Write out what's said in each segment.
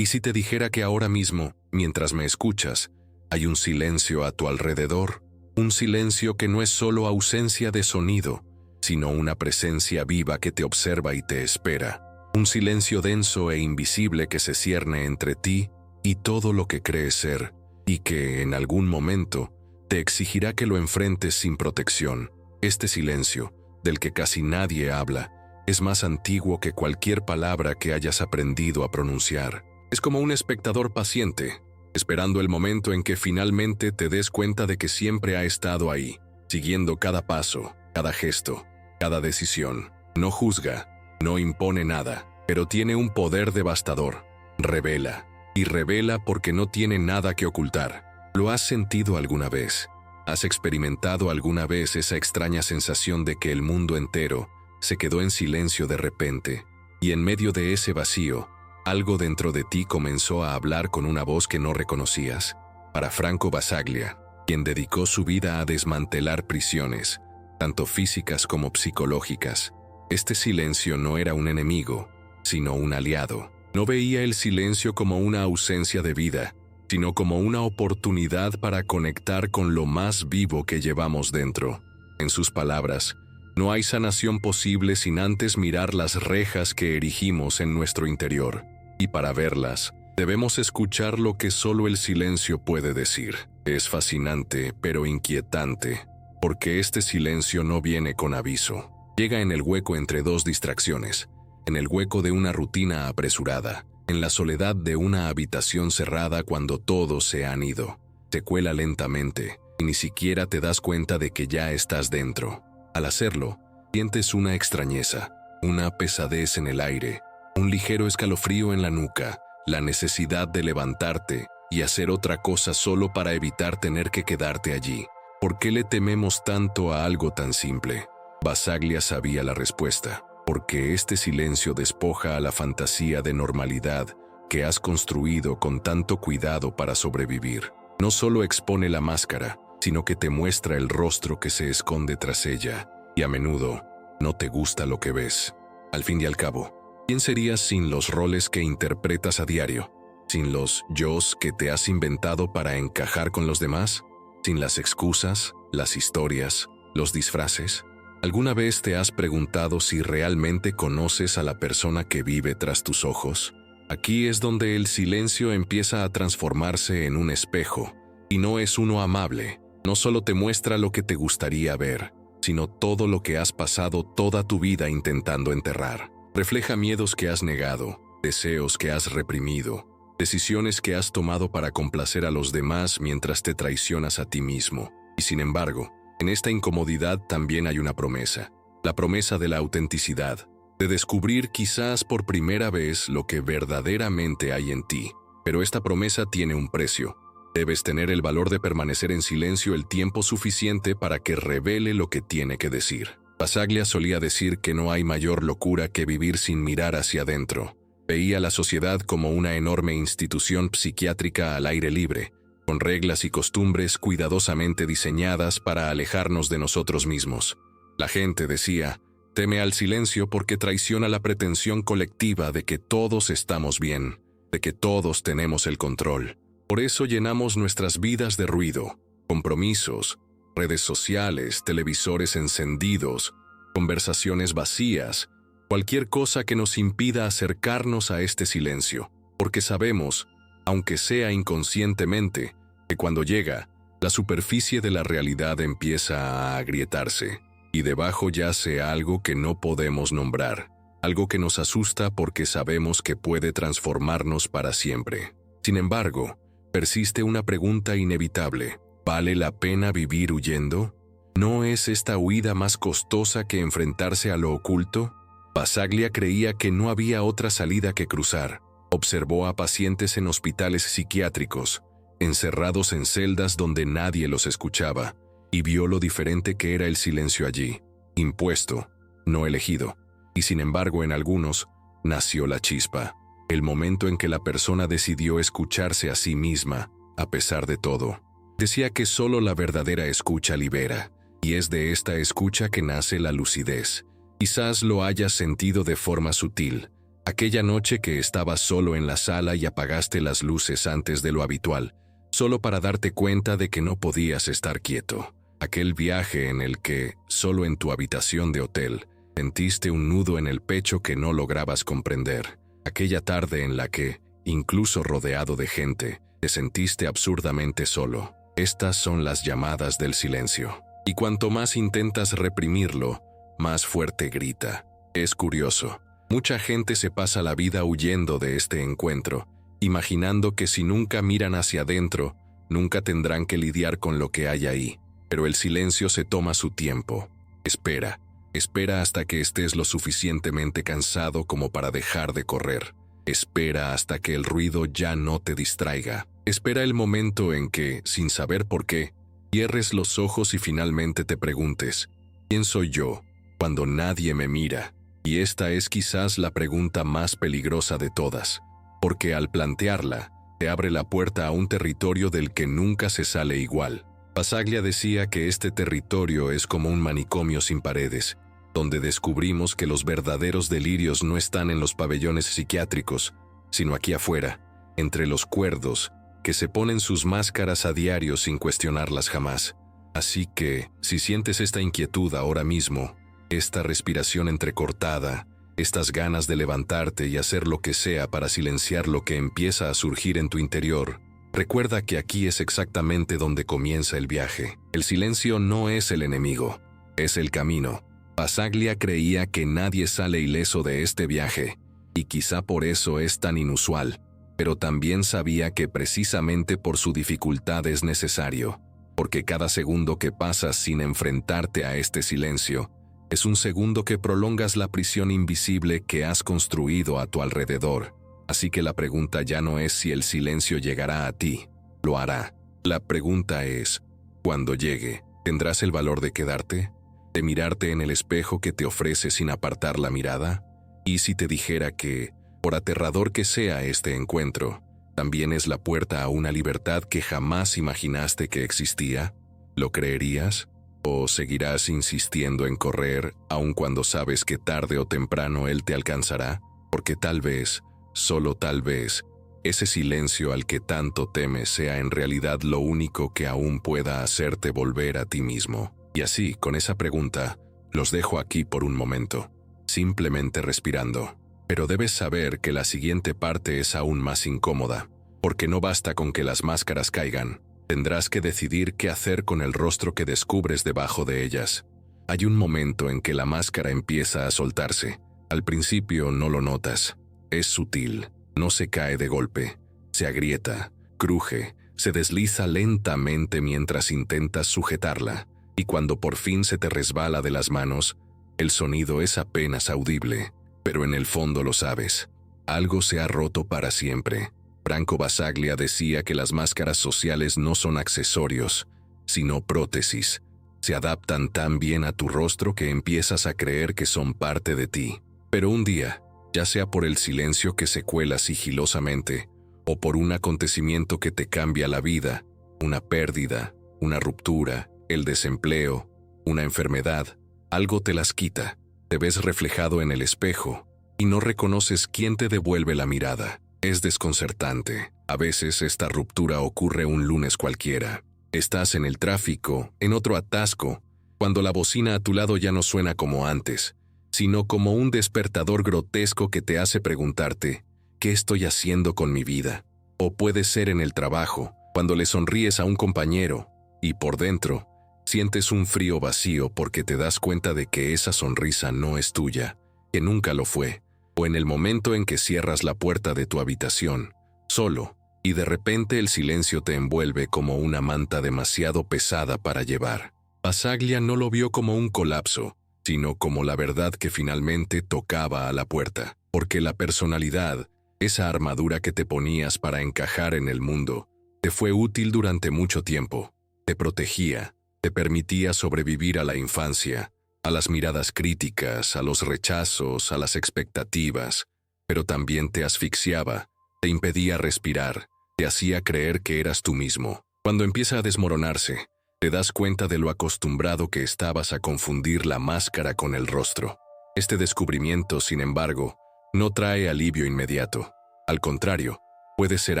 ¿Y si te dijera que ahora mismo, mientras me escuchas, hay un silencio a tu alrededor? Un silencio que no es solo ausencia de sonido, sino una presencia viva que te observa y te espera. Un silencio denso e invisible que se cierne entre ti y todo lo que crees ser, y que, en algún momento, te exigirá que lo enfrentes sin protección. Este silencio, del que casi nadie habla, es más antiguo que cualquier palabra que hayas aprendido a pronunciar. Es como un espectador paciente, esperando el momento en que finalmente te des cuenta de que siempre ha estado ahí, siguiendo cada paso, cada gesto, cada decisión. No juzga, no impone nada, pero tiene un poder devastador. Revela, y revela porque no tiene nada que ocultar. ¿Lo has sentido alguna vez? ¿Has experimentado alguna vez esa extraña sensación de que el mundo entero se quedó en silencio de repente, y en medio de ese vacío, algo dentro de ti comenzó a hablar con una voz que no reconocías? Para Franco Basaglia, quien dedicó su vida a desmantelar prisiones, tanto físicas como psicológicas, este silencio no era un enemigo, sino un aliado. No veía el silencio como una ausencia de vida, sino como una oportunidad para conectar con lo más vivo que llevamos dentro. En sus palabras, no hay sanación posible sin antes mirar las rejas que erigimos en nuestro interior. Y para verlas, debemos escuchar lo que solo el silencio puede decir. Es fascinante, pero inquietante, porque este silencio no viene con aviso. Llega en el hueco entre dos distracciones, en el hueco de una rutina apresurada, en la soledad de una habitación cerrada cuando todos se han ido. Se cuela lentamente, y ni siquiera te das cuenta de que ya estás dentro. Al hacerlo, sientes una extrañeza, una pesadez en el aire, un ligero escalofrío en la nuca, la necesidad de levantarte y hacer otra cosa solo para evitar tener que quedarte allí. ¿Por qué le tememos tanto a algo tan simple? Basaglia sabía la respuesta. Porque este silencio despoja a la fantasía de normalidad que has construido con tanto cuidado para sobrevivir. No solo expone la máscara, sino que te muestra el rostro que se esconde tras ella, y a menudo no te gusta lo que ves. Al fin y al cabo, ¿quién serías sin los roles que interpretas a diario? ¿Sin los yos que te has inventado para encajar con los demás? ¿Sin las excusas, las historias, los disfraces? ¿Alguna vez te has preguntado si realmente conoces a la persona que vive tras tus ojos? Aquí es donde el silencio empieza a transformarse en un espejo, y no es uno amable. No solo te muestra lo que te gustaría ver, sino todo lo que has pasado toda tu vida intentando enterrar. Refleja miedos que has negado, deseos que has reprimido, decisiones que has tomado para complacer a los demás mientras te traicionas a ti mismo. Y sin embargo, en esta incomodidad también hay una promesa, la promesa de la autenticidad, de descubrir quizás por primera vez lo que verdaderamente hay en ti. Pero esta promesa tiene un precio. Debes tener el valor de permanecer en silencio el tiempo suficiente para que revele lo que tiene que decir. Basaglia solía decir que no hay mayor locura que vivir sin mirar hacia adentro. Veía la sociedad como una enorme institución psiquiátrica al aire libre, con reglas y costumbres cuidadosamente diseñadas para alejarnos de nosotros mismos. La gente, decía, teme al silencio porque traiciona la pretensión colectiva de que todos estamos bien, de que todos tenemos el control. Por eso llenamos nuestras vidas de ruido, compromisos, redes sociales, televisores encendidos, conversaciones vacías, cualquier cosa que nos impida acercarnos a este silencio, porque sabemos, aunque sea inconscientemente, que cuando llega, la superficie de la realidad empieza a agrietarse, y debajo yace algo que no podemos nombrar, algo que nos asusta porque sabemos que puede transformarnos para siempre. Sin embargo, persiste una pregunta inevitable: ¿vale la pena vivir huyendo? ¿No es esta huida más costosa que enfrentarse a lo oculto? Basaglia creía que no había otra salida que cruzar. Observó a pacientes en hospitales psiquiátricos, encerrados en celdas donde nadie los escuchaba, y vio lo diferente que era el silencio allí, impuesto, no elegido. Y sin embargo, en algunos, nació la chispa, el momento en que la persona decidió escucharse a sí misma, a pesar de todo. Decía que solo la verdadera escucha libera, y es de esta escucha que nace la lucidez. Quizás lo hayas sentido de forma sutil, Aquella noche que estabas solo en la sala y apagaste las luces antes de lo habitual, solo para darte cuenta de que no podías estar quieto. Aquel viaje en el que, solo en tu habitación de hotel, sentiste un nudo en el pecho que no lograbas comprender. Aquella tarde en la que, incluso rodeado de gente, te sentiste absurdamente solo. Estas son las llamadas del silencio. Y cuanto más intentas reprimirlo, más fuerte grita. Es curioso. Mucha gente se pasa la vida huyendo de este encuentro, imaginando que si nunca miran hacia adentro, nunca tendrán que lidiar con lo que hay ahí. Pero el silencio se toma su tiempo. Espera. Espera hasta que estés lo suficientemente cansado como para dejar de correr. Espera hasta que el ruido ya no te distraiga. Espera el momento en que, sin saber por qué, cierres los ojos y finalmente te preguntes, ¿quién soy yo cuando nadie me mira? Y esta es quizás la pregunta más peligrosa de todas, porque al plantearla, te abre la puerta a un territorio del que nunca se sale igual. Bassaglia decía que este territorio es como un manicomio sin paredes, donde descubrimos que los verdaderos delirios no están en los pabellones psiquiátricos, sino aquí afuera, entre los cuerdos, que se ponen sus máscaras a diario sin cuestionarlas jamás. Así que, si sientes esta inquietud ahora mismo, esta respiración entrecortada, estas ganas de levantarte y hacer lo que sea para silenciar lo que empieza a surgir en tu interior, recuerda que aquí es exactamente donde comienza el viaje. El silencio no es el enemigo, es el camino. Bassaglia creía que nadie sale ileso de este viaje, y quizá por eso es tan inusual, pero también sabía que precisamente por su dificultad es necesario, porque cada segundo que pasas sin enfrentarte a este silencio, es un segundo que prolongas la prisión invisible que has construido a tu alrededor. Así que la pregunta ya no es si el silencio llegará a ti, lo hará. La pregunta es, cuando llegue, ¿tendrás el valor de quedarte? ¿De mirarte en el espejo que te ofrece sin apartar la mirada? ¿Y si te dijera que, por aterrador que sea este encuentro, también es la puerta a una libertad que jamás imaginaste que existía? ¿Lo creerías? ¿O seguirás insistiendo en correr, aun cuando sabes que tarde o temprano él te alcanzará? Porque tal vez, solo tal vez, ese silencio al que tanto temes sea en realidad lo único que aún pueda hacerte volver a ti mismo. Y así, con esa pregunta, los dejo aquí por un momento, simplemente respirando. Pero debes saber que la siguiente parte es aún más incómoda, porque no basta con que las máscaras caigan. Tendrás que decidir qué hacer con el rostro que descubres debajo de ellas. Hay un momento en que la máscara empieza a soltarse. Al principio no lo notas. Es sutil, no se cae de golpe. Se agrieta, cruje, se desliza lentamente mientras intentas sujetarla. Y cuando por fin se te resbala de las manos, el sonido es apenas audible. Pero en el fondo lo sabes. Algo se ha roto para siempre. Franco Bassaglia decía que las máscaras sociales no son accesorios, sino prótesis. Se adaptan tan bien a tu rostro que empiezas a creer que son parte de ti. Pero un día, ya sea por el silencio que se cuela sigilosamente, o por un acontecimiento que te cambia la vida, una pérdida, una ruptura, el desempleo, una enfermedad, algo te las quita. Te ves reflejado en el espejo y no reconoces quién te devuelve la mirada. Es desconcertante. A veces esta ruptura ocurre un lunes cualquiera. Estás en el tráfico, en otro atasco, cuando la bocina a tu lado ya no suena como antes, sino como un despertador grotesco que te hace preguntarte, ¿qué estoy haciendo con mi vida? O puede ser en el trabajo, cuando le sonríes a un compañero, y por dentro, sientes un frío vacío porque te das cuenta de que esa sonrisa no es tuya, que nunca lo fue, o en el momento en que cierras la puerta de tu habitación, solo, y de repente el silencio te envuelve como una manta demasiado pesada para llevar. Bassaglia no lo vio como un colapso, sino como la verdad que finalmente tocaba a la puerta, porque la personalidad, esa armadura que te ponías para encajar en el mundo, te fue útil durante mucho tiempo, te protegía, te permitía sobrevivir a la infancia, a las miradas críticas, a los rechazos, a las expectativas, pero también te asfixiaba, te impedía respirar, te hacía creer que eras tú mismo. Cuando empieza a desmoronarse, te das cuenta de lo acostumbrado que estabas a confundir la máscara con el rostro. Este descubrimiento, sin embargo, no trae alivio inmediato. Al contrario, puede ser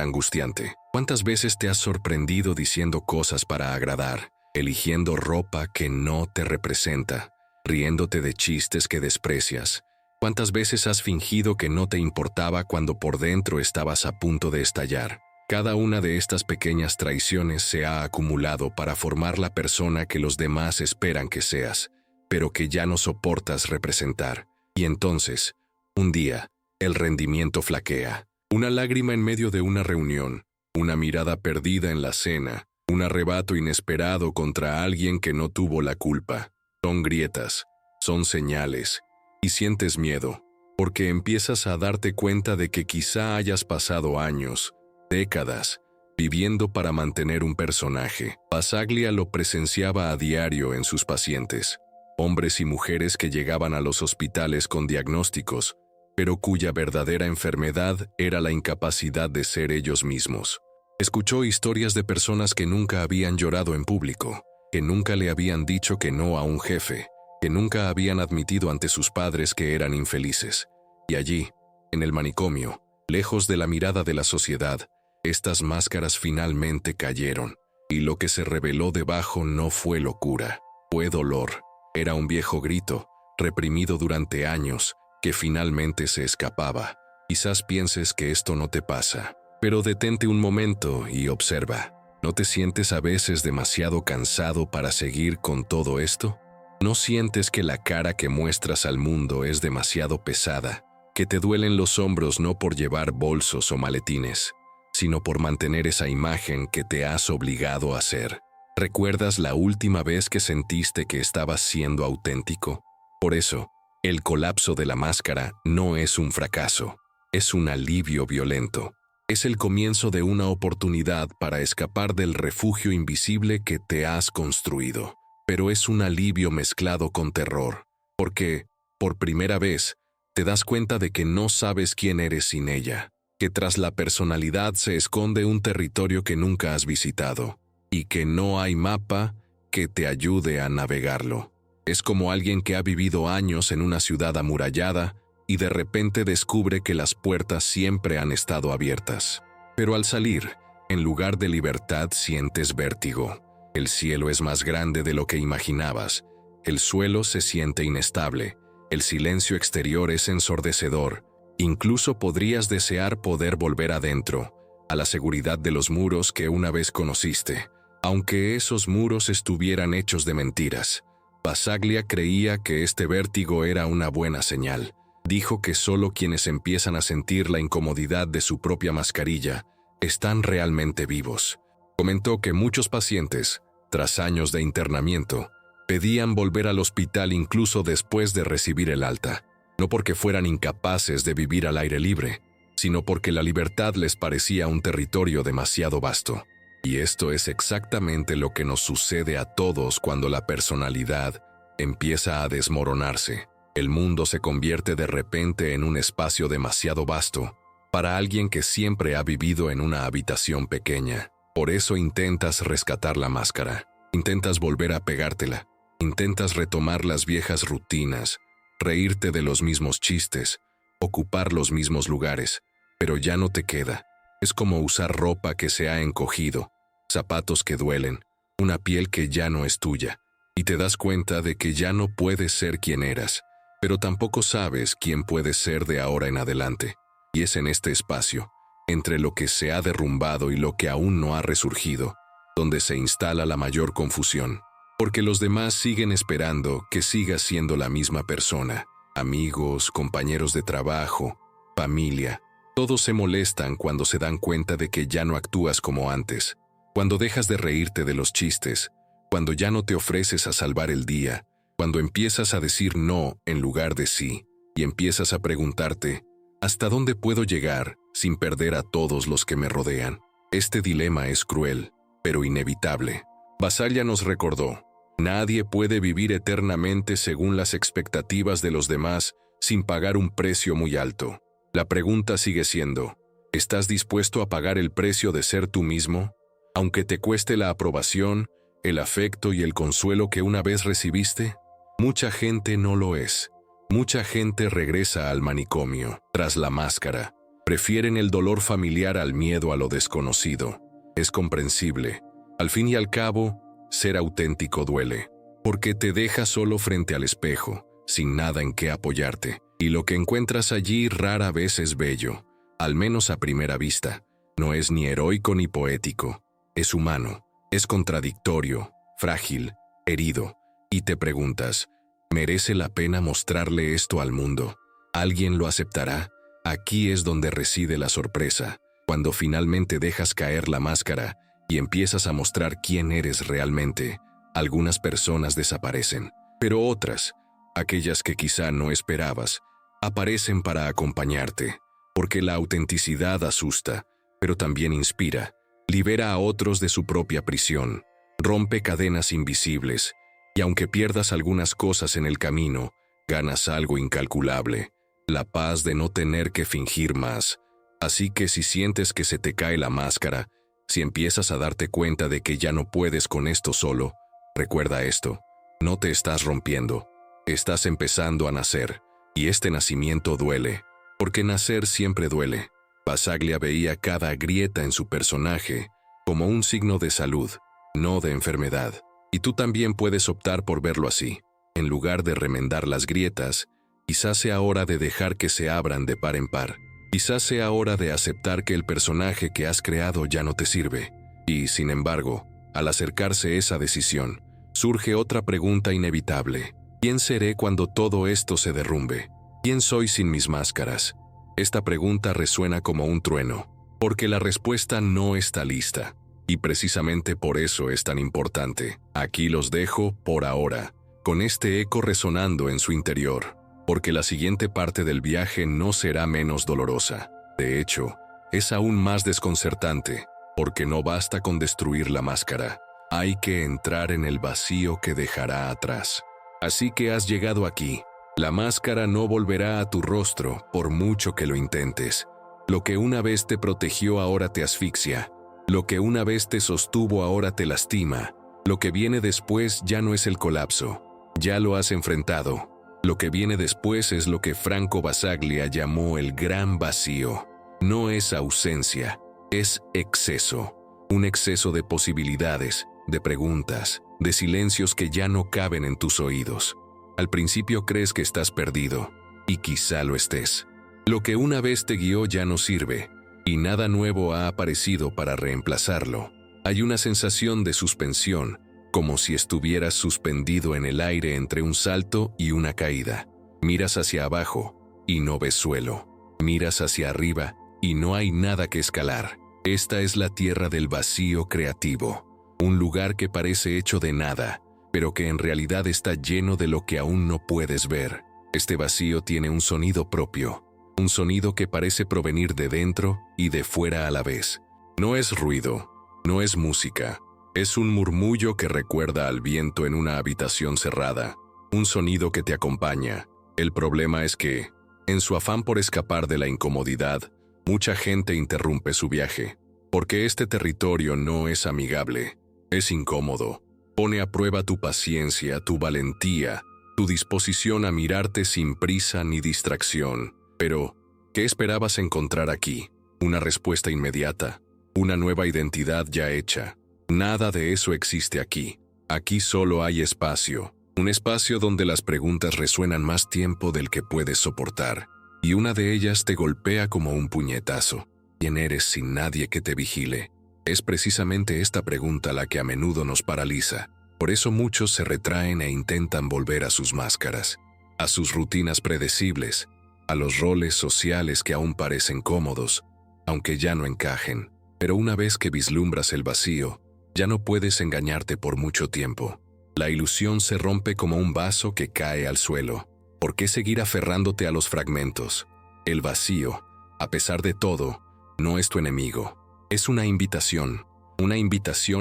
angustiante. ¿Cuántas veces te has sorprendido diciendo cosas para agradar, eligiendo ropa que no te representa, riéndote de chistes que desprecias? ¿Cuántas veces has fingido que no te importaba cuando por dentro estabas a punto de estallar? Cada una de estas pequeñas traiciones se ha acumulado para formar la persona que los demás esperan que seas, pero que ya no soportas representar. Y entonces, un día, el rendimiento flaquea. Una lágrima en medio de una reunión, una mirada perdida en la cena, un arrebato inesperado contra alguien que no tuvo la culpa. Son grietas, son señales, y sientes miedo, porque empiezas a darte cuenta de que quizá hayas pasado años, décadas, viviendo para mantener un personaje. Bassaglia lo presenciaba a diario en sus pacientes, hombres y mujeres que llegaban a los hospitales con diagnósticos, pero cuya verdadera enfermedad era la incapacidad de ser ellos mismos. Escuchó historias de personas que nunca habían llorado en público, que nunca le habían dicho que no a un jefe, que nunca habían admitido ante sus padres que eran infelices. Y allí, en el manicomio, lejos de la mirada de la sociedad, estas máscaras finalmente cayeron, y lo que se reveló debajo no fue locura, fue dolor. Era un viejo grito, reprimido durante años, que finalmente se escapaba. Quizás pienses que esto no te pasa, pero detente un momento y observa. ¿No te sientes a veces demasiado cansado para seguir con todo esto? ¿No sientes que la cara que muestras al mundo es demasiado pesada, que te duelen los hombros no por llevar bolsos o maletines, sino por mantener esa imagen que te has obligado a ser? ¿Recuerdas la última vez que sentiste que estabas siendo auténtico? Por eso, el colapso de la máscara no es un fracaso, es un alivio violento. Es el comienzo de una oportunidad para escapar del refugio invisible que te has construido. Pero es un alivio mezclado con terror, porque, por primera vez, te das cuenta de que no sabes quién eres sin ella, que tras la personalidad se esconde un territorio que nunca has visitado, y que no hay mapa que te ayude a navegarlo. Es como alguien que ha vivido años en una ciudad amurallada y de repente descubre que las puertas siempre han estado abiertas. Pero al salir, en lugar de libertad sientes vértigo. El cielo es más grande de lo que imaginabas, el suelo se siente inestable, el silencio exterior es ensordecedor, incluso podrías desear poder volver adentro, a la seguridad de los muros que una vez conociste, aunque esos muros estuvieran hechos de mentiras. Bassaglia creía que este vértigo era una buena señal. Dijo que solo quienes empiezan a sentir la incomodidad de su propia mascarilla están realmente vivos. Comentó que muchos pacientes, tras años de internamiento, pedían volver al hospital incluso después de recibir el alta, no porque fueran incapaces de vivir al aire libre, sino porque la libertad les parecía un territorio demasiado vasto. Y esto es exactamente lo que nos sucede a todos cuando la personalidad empieza a desmoronarse. El mundo se convierte de repente en un espacio demasiado vasto para alguien que siempre ha vivido en una habitación pequeña. Por eso intentas rescatar la máscara, intentas volver a pegártela, intentas retomar las viejas rutinas, reírte de los mismos chistes, ocupar los mismos lugares, pero ya no te queda. Es como usar ropa que se ha encogido, zapatos que duelen, una piel que ya no es tuya, y te das cuenta de que ya no puedes ser quien eras, pero tampoco sabes quién puedes ser de ahora en adelante. Y es en este espacio, entre lo que se ha derrumbado y lo que aún no ha resurgido, donde se instala la mayor confusión, porque los demás siguen esperando que sigas siendo la misma persona, amigos, compañeros de trabajo, familia. Todos se molestan cuando se dan cuenta de que ya no actúas como antes, cuando dejas de reírte de los chistes, cuando ya no te ofreces a salvar el día, cuando empiezas a decir no en lugar de sí, y empiezas a preguntarte, ¿hasta dónde puedo llegar sin perder a todos los que me rodean? Este dilema es cruel, pero inevitable. Bassaglia nos recordó, nadie puede vivir eternamente según las expectativas de los demás sin pagar un precio muy alto. La pregunta sigue siendo, ¿estás dispuesto a pagar el precio de ser tú mismo? Aunque te cueste la aprobación, el afecto y el consuelo que una vez recibiste. Mucha gente no lo es. Mucha gente regresa al manicomio, tras la máscara. Prefieren el dolor familiar al miedo a lo desconocido. Es comprensible. Al fin y al cabo, ser auténtico duele. Porque te deja solo frente al espejo, sin nada en qué apoyarte. Y lo que encuentras allí rara vez es bello, al menos a primera vista. No es ni heroico ni poético. Es humano, es contradictorio, frágil, herido. Y te preguntas, ¿merece la pena mostrarle esto al mundo? ¿Alguien lo aceptará? Aquí es donde reside la sorpresa, cuando finalmente dejas caer la máscara y empiezas a mostrar quién eres realmente. Algunas personas desaparecen, pero otras, aquellas que quizá no esperabas, aparecen para acompañarte, porque la autenticidad asusta, pero también inspira, libera a otros de su propia prisión, rompe cadenas invisibles, y aunque pierdas algunas cosas en el camino, ganas algo incalculable, la paz de no tener que fingir más. Así que si sientes que se te cae la máscara, si empiezas a darte cuenta de que ya no puedes con esto solo, recuerda esto, no te estás rompiendo, estás empezando a nacer, y este nacimiento duele, porque nacer siempre duele. Bassaglia veía cada grieta en su personaje como un signo de salud, no de enfermedad, y tú también puedes optar por verlo así. En lugar de remendar las grietas, quizás sea hora de dejar que se abran de par en par. Quizás sea hora de aceptar que el personaje que has creado ya no te sirve. Y, sin embargo, al acercarse esa decisión, surge otra pregunta inevitable. ¿Quién seré cuando todo esto se derrumbe? ¿Quién soy sin mis máscaras? Esta pregunta resuena como un trueno, porque la respuesta no está lista. Y precisamente por eso es tan importante. Aquí los dejo por ahora, con este eco resonando en su interior, porque la siguiente parte del viaje no será menos dolorosa. De hecho, es aún más desconcertante, porque no basta con destruir la máscara. Hay que entrar en el vacío que dejará atrás. Así que has llegado aquí. La máscara no volverá a tu rostro por mucho que lo intentes. Lo que una vez te protegió ahora te asfixia. Lo que una vez te sostuvo ahora te lastima. Lo que viene después ya no es el colapso. Ya lo has enfrentado. Lo que viene después es lo que Franco Bassaglia llamó el gran vacío. No es ausencia, es exceso. Un exceso de posibilidades, de preguntas, de silencios que ya no caben en tus oídos. Al principio crees que estás perdido, y quizá lo estés. Lo que una vez te guió ya no sirve, y nada nuevo ha aparecido para reemplazarlo. Hay una sensación de suspensión, como si estuvieras suspendido en el aire entre un salto y una caída. Miras hacia abajo y no ves suelo. Miras hacia arriba y no hay nada que escalar. Esta es la tierra del vacío creativo, un lugar que parece hecho de nada, pero que en realidad está lleno de lo que aún no puedes ver. Este vacío tiene un sonido propio, un sonido que parece provenir de dentro y de fuera a la vez. No es ruido, no es música. Es un murmullo que recuerda al viento en una habitación cerrada, un sonido que te acompaña. El problema es que, en su afán por escapar de la incomodidad, mucha gente interrumpe su viaje, porque este territorio no es amigable, es incómodo. Pone a prueba tu paciencia, tu valentía, tu disposición a mirarte sin prisa ni distracción. Pero, ¿qué esperabas encontrar aquí? Una respuesta inmediata, una nueva identidad ya hecha. Nada de eso existe aquí. Aquí solo hay espacio. Un espacio donde las preguntas resuenan más tiempo del que puedes soportar. Y una de ellas te golpea como un puñetazo. ¿Quién eres sin nadie que te vigile? Es precisamente esta pregunta la que a menudo nos paraliza. Por eso muchos se retraen e intentan volver a sus máscaras, a sus rutinas predecibles, a los roles sociales que aún parecen cómodos, aunque ya no encajen. Pero una vez que vislumbras el vacío, ya no puedes engañarte por mucho tiempo. La ilusión se rompe como un vaso que cae al suelo. ¿Por qué seguir aferrándote a los fragmentos? El vacío, a pesar de todo, no es tu enemigo. Es una invitación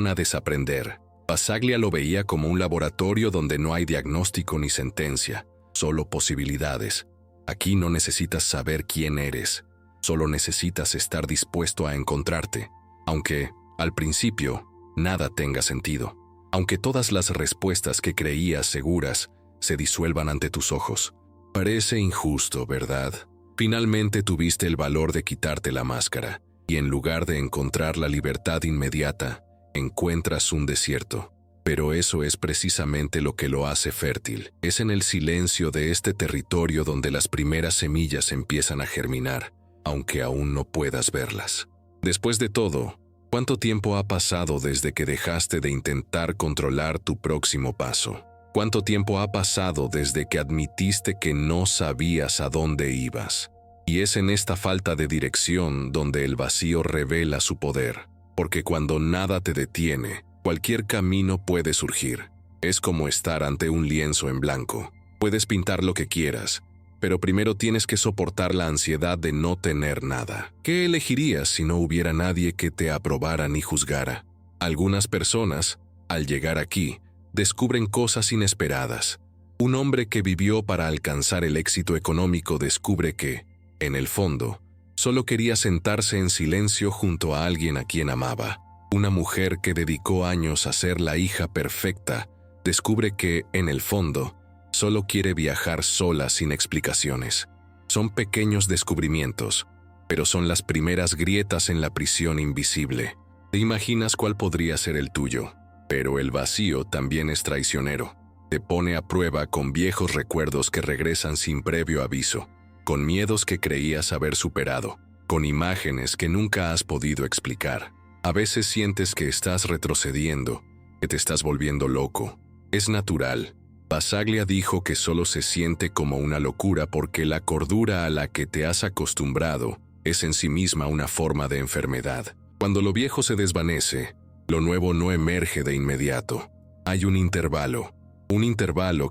a desaprender. Bassaglia lo veía como un laboratorio donde no hay diagnóstico ni sentencia, solo posibilidades. Aquí no necesitas saber quién eres, solo necesitas estar dispuesto a encontrarte, aunque, al principio, nada tenga sentido. Aunque todas las respuestas que creías seguras se disuelvan ante tus ojos. Parece injusto, ¿verdad? Finalmente tuviste el valor de quitarte la máscara, y en lugar de encontrar la libertad inmediata, encuentras un desierto. Pero eso es precisamente lo que lo hace fértil. Es en el silencio de este territorio donde las primeras semillas empiezan a germinar, aunque aún no puedas verlas. Después de todo, ¿cuánto tiempo ha pasado desde que dejaste de intentar controlar tu próximo paso? ¿Cuánto tiempo ha pasado desde que admitiste que no sabías a dónde ibas? Y es en esta falta de dirección donde el vacío revela su poder, porque cuando nada te detiene, cualquier camino puede surgir. Es como estar ante un lienzo en blanco. Puedes pintar lo que quieras, pero primero tienes que soportar la ansiedad de no tener nada. ¿Qué elegirías si no hubiera nadie que te aprobara ni juzgara? Algunas personas, al llegar aquí, descubren cosas inesperadas. Un hombre que vivió para alcanzar el éxito económico descubre que, en el fondo, solo quería sentarse en silencio junto a alguien a quien amaba. Una mujer que dedicó años a ser la hija perfecta descubre que, en el fondo, solo quiere viajar sola sin explicaciones. Son pequeños descubrimientos, pero son las primeras grietas en la prisión invisible. ¿Te imaginas cuál podría ser el tuyo? Pero el vacío también es traicionero. Te pone a prueba con viejos recuerdos que regresan sin previo aviso, con miedos que creías haber superado, con imágenes que nunca has podido explicar. A veces sientes que estás retrocediendo, que te estás volviendo loco. Es natural. Basaglia dijo que solo se siente como una locura porque la cordura a la que te has acostumbrado es en sí misma una forma de enfermedad. Cuando lo viejo se desvanece, lo nuevo no emerge de inmediato. Hay un intervalo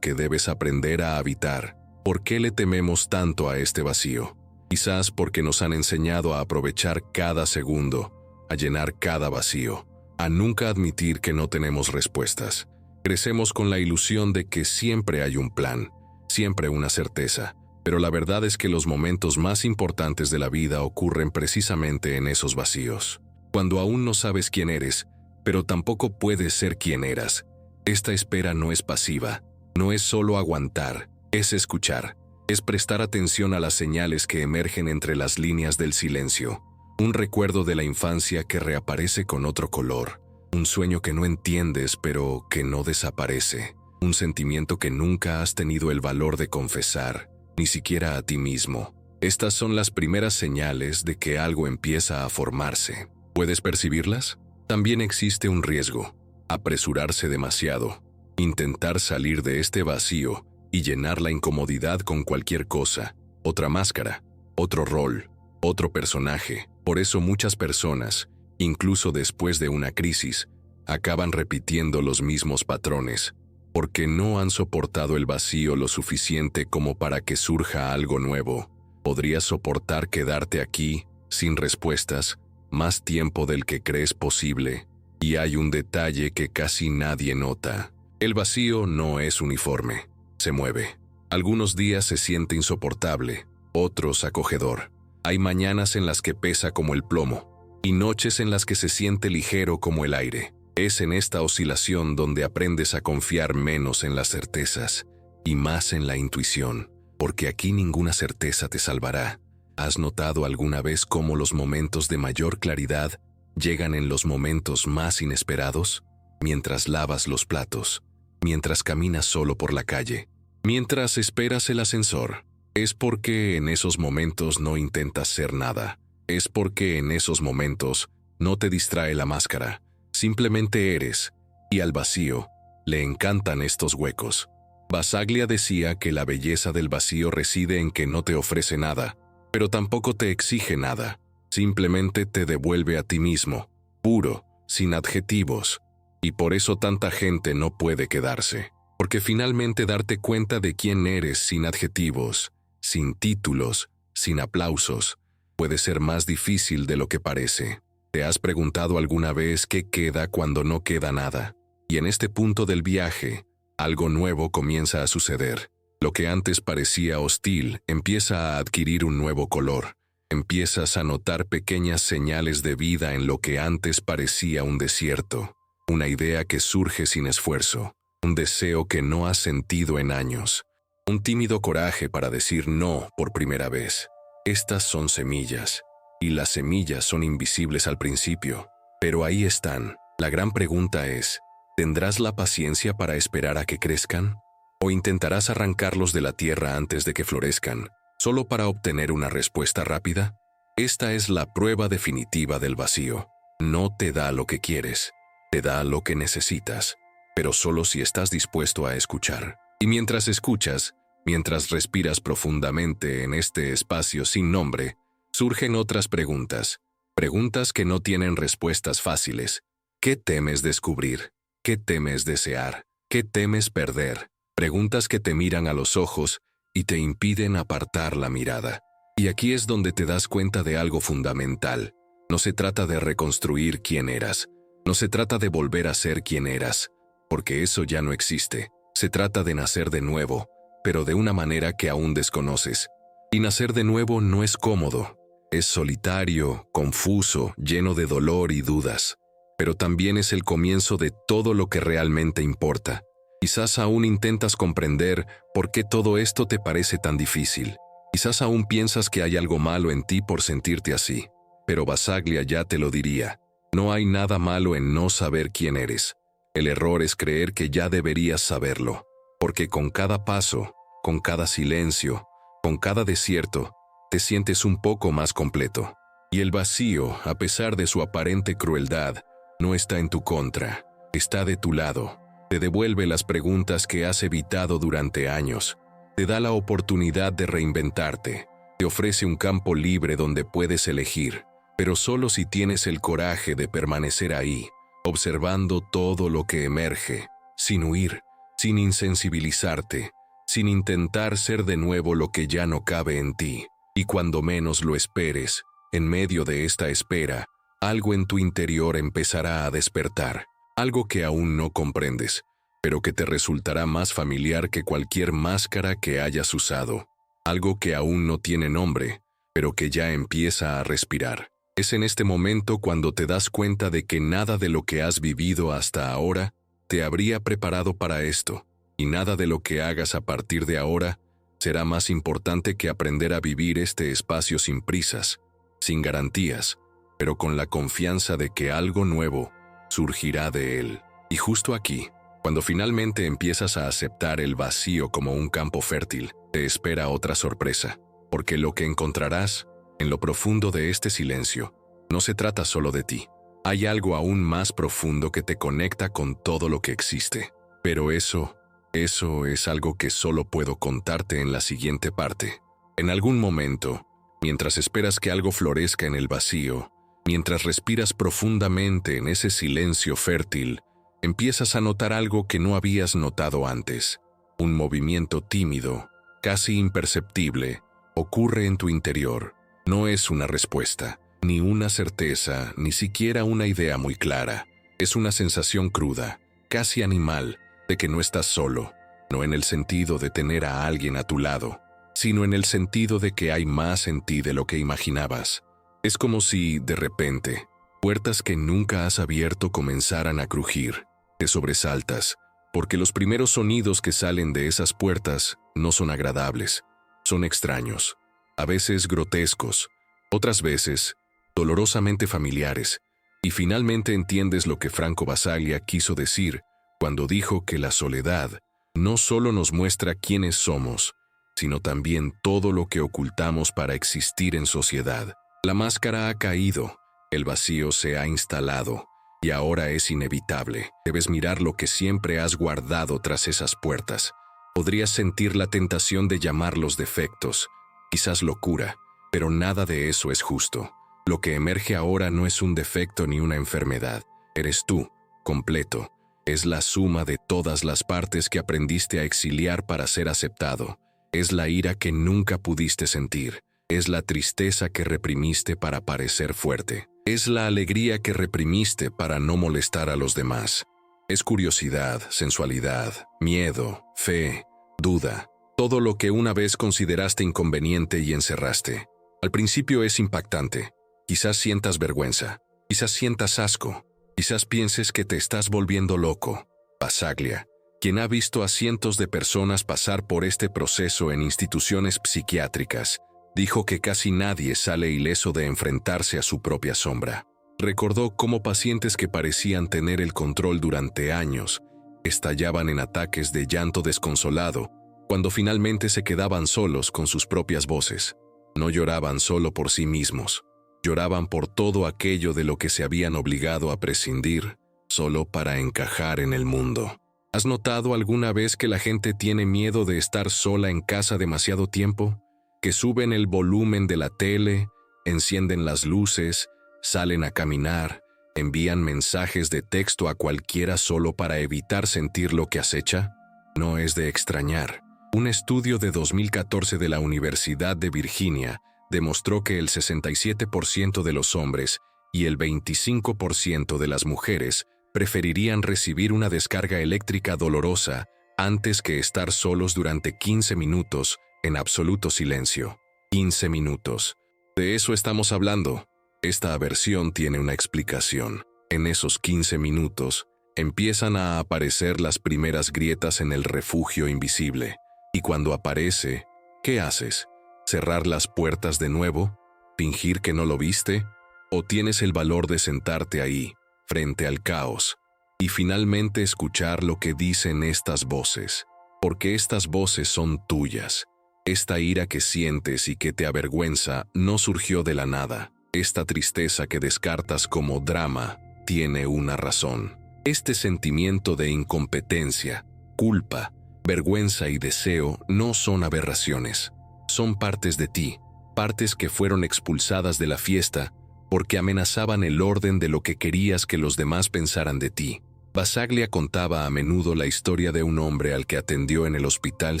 que debes aprender a habitar. ¿Por qué le tememos tanto a este vacío? Quizás porque nos han enseñado a aprovechar cada segundo, a llenar cada vacío, a nunca admitir que no tenemos respuestas. Crecemos con la ilusión de que siempre hay un plan, siempre una certeza, pero la verdad es que los momentos más importantes de la vida ocurren precisamente en esos vacíos. Cuando aún no sabes quién eres, pero tampoco puedes ser quien eras. Esta espera no es pasiva, no es solo aguantar, es escuchar, es prestar atención a las señales que emergen entre las líneas del silencio. Un recuerdo de la infancia que reaparece con otro color, un sueño que no entiendes pero que no desaparece, un sentimiento que nunca has tenido el valor de confesar, ni siquiera a ti mismo. Estas son las primeras señales de que algo empieza a formarse. ¿Puedes percibirlas? También existe un riesgo: apresurarse demasiado, intentar salir de este vacío y llenar la incomodidad con cualquier cosa, otra máscara, otro rol, otro personaje. Por eso muchas personas, incluso después de una crisis, acaban repitiendo los mismos patrones, porque no han soportado el vacío lo suficiente como para que surja algo nuevo. Podrías soportar quedarte aquí, sin respuestas, más tiempo del que crees posible. Y hay un detalle que casi nadie nota. El vacío no es uniforme, se mueve. Algunos días se siente insoportable, otros acogedor. Hay mañanas en las que pesa como el plomo, y noches en las que se siente ligero como el aire. Es en esta oscilación donde aprendes a confiar menos en las certezas y más en la intuición, porque aquí ninguna certeza te salvará. ¿Has notado alguna vez cómo los momentos de mayor claridad llegan en los momentos más inesperados? Mientras lavas los platos, mientras caminas solo por la calle, mientras esperas el ascensor. Es porque en esos momentos no intentas ser nada. Es porque en esos momentos no te distrae la máscara. Simplemente eres, y al vacío le encantan estos huecos. Basaglia decía que la belleza del vacío reside en que no te ofrece nada, pero tampoco te exige nada. Simplemente te devuelve a ti mismo, puro, sin adjetivos. Y por eso tanta gente no puede quedarse. Porque finalmente darte cuenta de quién eres sin adjetivos, sin títulos, sin aplausos, puede ser más difícil de lo que parece. ¿Te has preguntado alguna vez qué queda cuando no queda nada? Y en este punto del viaje, algo nuevo comienza a suceder. Lo que antes parecía hostil empieza a adquirir un nuevo color. Empiezas a notar pequeñas señales de vida en lo que antes parecía un desierto. Una idea que surge sin esfuerzo. Un deseo que no has sentido en años. Un tímido coraje para decir no por primera vez. Estas son semillas, y las semillas son invisibles al principio, pero ahí están. La gran pregunta es, ¿tendrás la paciencia para esperar a que crezcan? ¿O intentarás arrancarlos de la tierra antes de que florezcan, solo para obtener una respuesta rápida? Esta es la prueba definitiva del vacío. No te da lo que quieres, te da lo que necesitas, pero solo si estás dispuesto a escuchar. Y mientras escuchas, mientras respiras profundamente en este espacio sin nombre, surgen otras preguntas, preguntas que no tienen respuestas fáciles. ¿Qué temes descubrir? ¿Qué temes desear? ¿Qué temes perder? Preguntas que te miran a los ojos y te impiden apartar la mirada. Y aquí es donde te das cuenta de algo fundamental. No se trata de reconstruir quién eras, no se trata de volver a ser quien eras, porque eso ya no existe. Se trata de nacer de nuevo, pero de una manera que aún desconoces. Y nacer de nuevo no es cómodo, es solitario, confuso, lleno de dolor y dudas. Pero también es el comienzo de todo lo que realmente importa. Quizás aún intentas comprender por qué todo esto te parece tan difícil. Quizás aún piensas que hay algo malo en ti por sentirte así. Pero Bassaglia ya te lo diría. No hay nada malo en no saber quién eres. El error es creer que ya deberías saberlo. Porque con cada paso, con cada silencio, con cada desierto, te sientes un poco más completo. Y el vacío, a pesar de su aparente crueldad, no está en tu contra, está de tu lado. Te devuelve las preguntas que has evitado durante años. Te da la oportunidad de reinventarte. Te ofrece un campo libre donde puedes elegir, pero solo si tienes el coraje de permanecer ahí, observando todo lo que emerge, sin huir, sin insensibilizarte, sin intentar ser de nuevo lo que ya no cabe en ti. Y cuando menos lo esperes, en medio de esta espera, algo en tu interior empezará a despertar. Algo que aún no comprendes, pero que te resultará más familiar que cualquier máscara que hayas usado. Algo que aún no tiene nombre, pero que ya empieza a respirar. Es en este momento cuando te das cuenta de que nada de lo que has vivido hasta ahora te habría preparado para esto, y nada de lo que hagas a partir de ahora será más importante que aprender a vivir este espacio sin prisas, sin garantías, pero con la confianza de que algo nuevo surgirá de él. Y justo aquí, cuando finalmente empiezas a aceptar el vacío como un campo fértil, te espera otra sorpresa, porque lo que encontrarás en lo profundo de este silencio no se trata solo de ti. Hay algo aún más profundo que te conecta con todo lo que existe. Pero eso es algo que solo puedo contarte en la siguiente parte. En algún momento, mientras esperas que algo florezca en el vacío, mientras respiras profundamente en ese silencio fértil, empiezas a notar algo que no habías notado antes. Un movimiento tímido, casi imperceptible, ocurre en tu interior. No es una respuesta, ni una certeza, ni siquiera una idea muy clara. Es una sensación cruda, casi animal, de que no estás solo, no en el sentido de tener a alguien a tu lado, sino en el sentido de que hay más en ti de lo que imaginabas. Es como si, de repente, puertas que nunca has abierto comenzaran a crujir. Te sobresaltas, porque los primeros sonidos que salen de esas puertas no son agradables, son extraños, a veces grotescos, otras veces dolorosamente familiares, y finalmente entiendes lo que Franco Basaglia quiso decir cuando dijo que la soledad no solo nos muestra quiénes somos, sino también todo lo que ocultamos para existir en sociedad. La máscara ha caído, el vacío se ha instalado, y ahora es inevitable. Debes mirar lo que siempre has guardado tras esas puertas. Podrías sentir la tentación de llamarlos defectos, quizás locura, pero nada de eso es justo. Lo que emerge ahora no es un defecto ni una enfermedad. Eres tú, completo. Es la suma de todas las partes que aprendiste a exiliar para ser aceptado. Es la ira que nunca pudiste sentir. Es la tristeza que reprimiste para parecer fuerte. Es la alegría que reprimiste para no molestar a los demás. Es curiosidad, sensualidad, miedo, fe, duda. Todo lo que una vez consideraste inconveniente y encerraste. Al principio es impactante. Quizás sientas vergüenza. Quizás sientas asco. Quizás pienses que te estás volviendo loco. Basaglia, quien ha visto a cientos de personas pasar por este proceso en instituciones psiquiátricas, dijo que casi nadie sale ileso de enfrentarse a su propia sombra. Recordó cómo pacientes que parecían tener el control durante años estallaban en ataques de llanto desconsolado cuando finalmente se quedaban solos con sus propias voces. No lloraban solo por sí mismos, lloraban por todo aquello de lo que se habían obligado a prescindir solo para encajar en el mundo. ¿Has notado alguna vez que la gente tiene miedo de estar sola en casa demasiado tiempo? Que suben el volumen de la tele, encienden las luces, salen a caminar, envían mensajes de texto a cualquiera solo para evitar sentir lo que acecha? No es de extrañar. Un estudio de 2014 de la Universidad de Virginia demostró que el 67% de los hombres y el 25% de las mujeres preferirían recibir una descarga eléctrica dolorosa antes que estar solos durante 15 minutos en absoluto silencio. 15 minutos. De eso estamos hablando. Esta aversión tiene una explicación. En esos 15 minutos empiezan a aparecer las primeras grietas en el refugio invisible. Y cuando aparece, ¿qué haces? ¿Cerrar las puertas de nuevo? ¿Fingir que no lo viste? ¿O tienes el valor de sentarte ahí, frente al caos, y finalmente escuchar lo que dicen estas voces? Porque estas voces son tuyas. Esta ira que sientes y que te avergüenza no surgió de la nada. Esta tristeza que descartas como drama tiene una razón. Este sentimiento de incompetencia, culpa, vergüenza y deseo no son aberraciones. Son partes de ti, partes que fueron expulsadas de la fiesta porque amenazaban el orden de lo que querías que los demás pensaran de ti. Bassaglia contaba a menudo la historia de un hombre al que atendió en el hospital